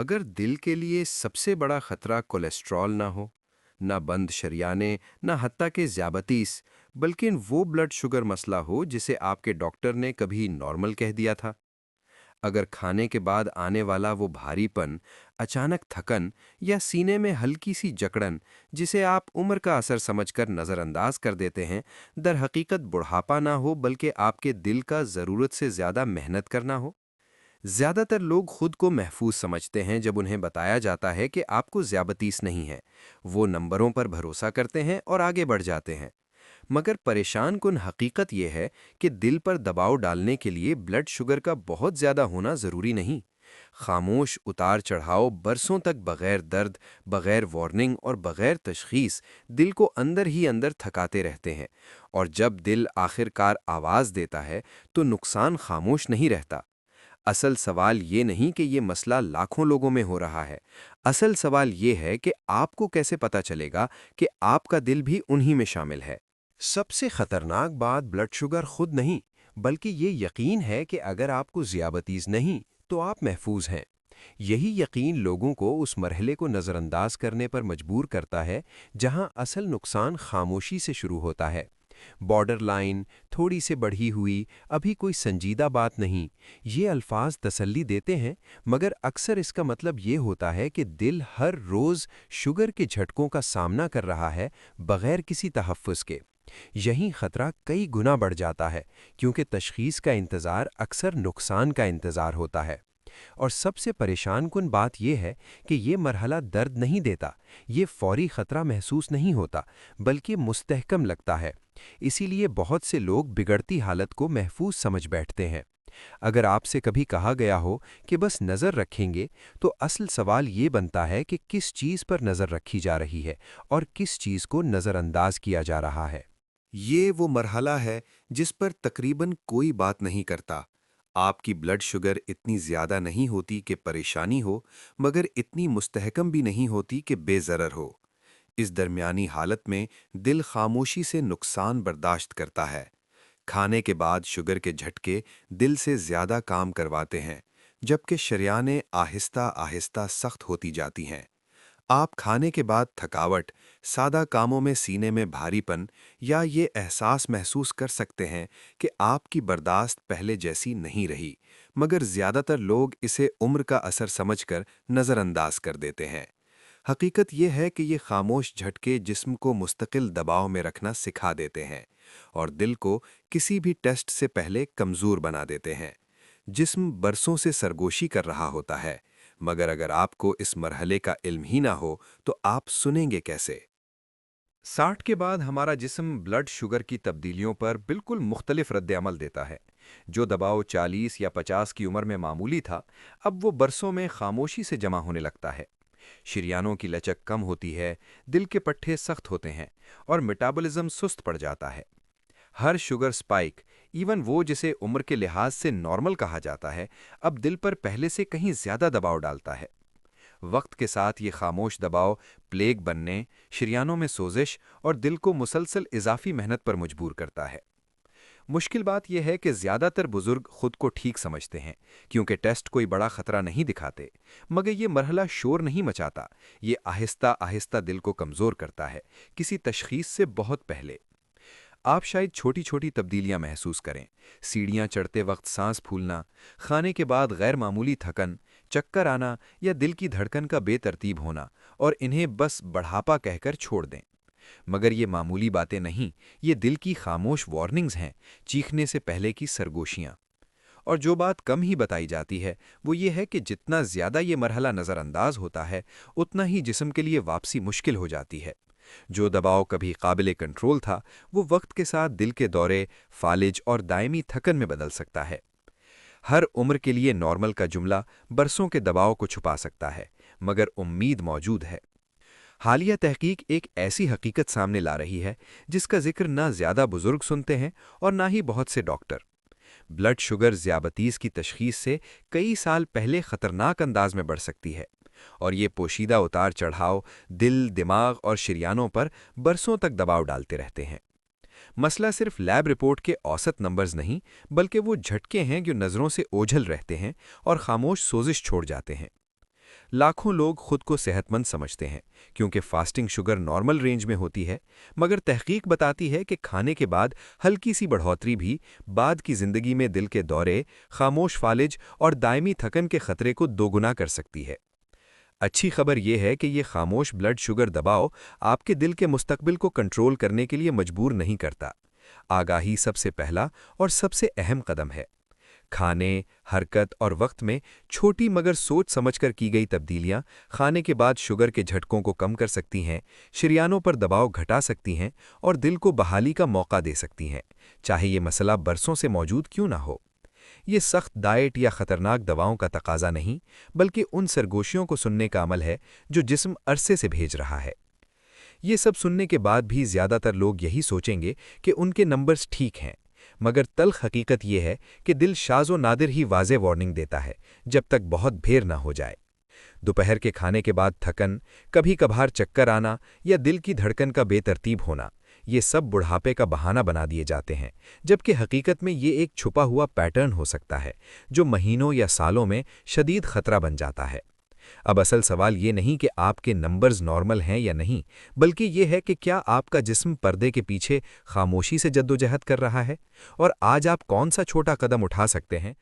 अगर दिल के लिए सबसे बड़ा खतरा कोलेस्ट्रॉल ना हो, ना बंद शरियाने, ना हत्ता के ज़्याबतीस, बल्कि वो ब्लड शुगर मसला हो जिसे आपके डॉक्टर ने कभी नॉर्मल कह दिया था। अगर खाने के बाद आने वाला वो भारीपन, अचानक थकन या सीने में हल्की सी जकड़न, जिसे आप उम्र का असर समझकर नज़रअंदाज कर देते हैं, दर हकीकत बुढ़ापा ना हो बल्कि आपके दिल का ज़रूरत से ज़्यादा मेहनत करना हो। ज़्यादातर लोग खुद को महफूज समझते हैं जब उन्हें बताया जाता है कि आपको ज़्याबतीस नहीं है। वो नंबरों पर भरोसा करते हैं और आगे बढ़ जाते हैं। मगर परेशान कुन हकीकत यह है कि दिल पर दबाव डालने के लिए ब्लड शुगर का बहुत ज़्यादा होना ज़रूरी नहीं। खामोश उतार चढ़ाव बरसों तक बग़ैर दर्द, बग़ैर वार्निंग और बग़ैर तशख़ीस दिल को अंदर ही अंदर थकाते रहते हैं। और जब दिल आखिरकार आवाज़ देता है तो नुकसान खामोश नहीं रहता। असल सवाल ये नहीं कि ये मसला लाखों लोगों में हो रहा है। असल सवाल ये है कि आपको कैसे पता चलेगा कि आपका दिल भी उन्हीं में शामिल है। सबसे खतरनाक बात ब्लड शुगर खुद नहीं, बल्कि ये यकीन है कि अगर आपको ज़ियाबतीज़ नहीं तो आप महफूज हैं। यही यकीन लोगों को उस मरहले को नज़रअंदाज करने पर मजबूर करता है जहां असल नुकसान खामोशी से शुरू होता है। बॉर्डर लाइन, थोड़ी से बढ़ी हुई, अभी कोई संजीदा बात नहीं, ये अल्फाज तसल्ली देते हैं, मगर अक्सर इसका मतलब ये होता है कि दिल हर रोज़ शुगर के झटकों का सामना कर रहा है, बगैर किसी तहफ़्फ़ुज़ के। यहीं खतरा कई गुना बढ़ जाता है, क्योंकि तशखीस का इंतज़ार अक्सर नुकसान का इंतज़ार होता है। और सबसे परेशान कुन बात यह है कि ये मरहला दर्द नहीं देता, ये फौरी खतरा महसूस नहीं होता, बल्कि मुस्तहकम लगता है। इसीलिए बहुत से लोग बिगड़ती हालत को महफूज समझ बैठते हैं। अगर आपसे कभी कहा गया हो कि बस नज़र रखेंगे, तो असल सवाल ये बनता है कि किस चीज़ पर नज़र रखी जा रही है और किस चीज़ को नज़रअंदाज किया जा रहा है। ये वो मरहला है जिस पर तकरीबन कोई बात नहीं करता। आपकी ब्लड शुगर इतनी ज़्यादा नहीं होती कि परेशानी हो, मगर इतनी मुस्तहकम भी नहीं होती कि बेज़रर हो। इस दरमियानी हालत में दिल खामोशी से नुकसान बर्दाश्त करता है। खाने के बाद शुगर के झटके दिल से ज़्यादा काम करवाते हैं, जबकि शरियानें आहिस्ता आहिस्ता सख्त होती जाती हैं। आप खाने के बाद थकावट, सादा कामों में सीने में भारीपन या ये एहसास महसूस कर सकते हैं कि आपकी बर्दाश्त पहले जैसी नहीं रही, मगर ज़्यादातर लोग इसे उम्र का असर समझकर नज़रअंदाज कर देते हैं। हकीकत यह है कि ये खामोश झटके जिस्म को मुस्तकिल दबाव में रखना सिखा देते हैं और दिल को किसी भी टेस्ट से पहले कमज़ोर बना देते हैं। जिस्म बरसों से सरगोशी कर रहा होता है, मगर अगर आपको इस मरहले का इल्म ही ना हो तो आप सुनेंगे कैसे? 60 के बाद हमारा जिस्म ब्लड शुगर की तब्दीलियों पर बिल्कुल मुख्तलिफ रद्द-अमल देता है। जो दबाव 40 या 50 की उम्र में मामूली था, अब वो बरसों में खामोशी से जमा होने लगता है। शरियानों की लचक कम होती है, दिल के पट्टे सख्त होते हैं और मेटाबॉलिज्म सुस्त पड़ जाता है। हर शुगर स्पाइक, इवन वो जिसे उम्र के लिहाज से नॉर्मल कहा जाता है, अब दिल पर पहले से कहीं ज्यादा दबाव डालता है। वक्त के साथ ये खामोश दबाव प्लेग बनने, शरियानों में सोजिश और दिल को मुसलसल इजाफी मेहनत पर मजबूर करता है। मुश्किल बात यह है कि ज्यादातर बुजुर्ग खुद को ठीक समझते हैं, क्योंकि टेस्ट कोई बड़ा खतरा नहीं दिखाते। मगर ये मरहला शोर नहीं मचाता, ये आहिस्ता आहिस्ता दिल को कमजोर करता है, किसी तशखीस से बहुत पहले। आप शायद छोटी छोटी तब्दीलियां महसूस करें, सीढ़ियां चढ़ते वक्त सांस फूलना, खाने के बाद गैर मामूली थकन, चक्कर आना या दिल की धड़कन का बेतरतीब होना, और इन्हें बस बढ़ापा कहकर छोड़ दें। मगर ये मामूली बातें नहीं, ये दिल की खामोश वार्निंग्स हैं, चीखने से पहले की सरगोशियां। और जो बात कम ही बताई जाती है वो ये है कि जितना ज्यादा ये मरहला नज़रअंदाज होता है, उतना ही जिस्म के लिए वापसी मुश्किल हो जाती है। जो दबाव कभी काबिले कंट्रोल था, वो वक्त के साथ दिल के दौरे, फालिज और दायमी थकन में बदल सकता है। हर उम्र के लिए नॉर्मल का जुमला बरसों के दबाव को छुपा सकता है, मगर उम्मीद मौजूद है। हालिया तहकीक एक ऐसी हकीकत सामने ला रही है जिसका जिक्र ना ज्यादा बुजुर्ग सुनते हैं और ना ही बहुत से डॉक्टर। ब्लड शुगर ज़ियाबतीस की तशखीस से कई साल पहले खतरनाक अंदाज में बढ़ सकती है, और ये पोशीदा उतार चढ़ाव दिल, दिमाग और शरियानों पर बरसों तक दबाव डालते रहते हैं। मसला सिर्फ लैब रिपोर्ट के औसत नंबर्स नहीं, बल्कि वो झटके हैं जो नज़रों से ओझल रहते हैं और खामोश सोजिश छोड़ जाते हैं। लाखों लोग खुद को सेहतमंद समझते हैं क्योंकि फास्टिंग शुगर नॉर्मल रेंज में होती है, मगर तहकीक बताती है कि खाने के बाद हल्की सी बढ़ोतरी भी बाद की जिंदगी में दिल के दौरे, खामोश फालिज और दायमी थकन के खतरे को दोगुना कर सकती है। अच्छी खबर यह है कि ये खामोश ब्लड शुगर दबाव आपके दिल के मुस्तकबिल को कंट्रोल करने के लिए मजबूर नहीं करता। आगाही सबसे पहला और सबसे अहम कदम है। खाने, हरकत और वक्त में छोटी मगर सोच समझकर की गई तब्दीलियां खाने के बाद शुगर के झटकों को कम कर सकती हैं, शरियानों पर दबाव घटा सकती हैं और दिल को बहाली का मौका दे सकती हैं, चाहे ये मसला बरसों से मौजूद क्यों ना हो। ये सख्त डाइट या खतरनाक दवाओं का तकाजा नहीं, बल्कि उन सरगोशियों को सुनने का अमल है जो जिस्म अरसे से भेज रहा है। ये सब सुनने के बाद भी ज़्यादातर लोग यही सोचेंगे कि उनके नंबर्स ठीक हैं, मगर तल्ख हकीकत यह है कि दिल शाज़ो नादिर ही वाज़े वार्निंग देता है जब तक बहुत भेर ना हो जाए। दोपहर के खाने के बाद थकन, कभी कभार चक्कर आना या दिल की धड़कन का बेतरतीब होना, ये सब बुढ़ापे का बहाना बना दिए जाते हैं, जबकि हकीकत में ये एक छुपा हुआ पैटर्न हो सकता है जो महीनों या सालों में शदीद खतरा बन जाता है। अब असल सवाल ये नहीं कि आपके नंबर्स नॉर्मल हैं या नहीं, बल्कि ये है कि क्या आपका जिस्म पर्दे के पीछे खामोशी से जद्दोजहद कर रहा है, और आज आप कौन सा छोटा कदम उठा सकते हैं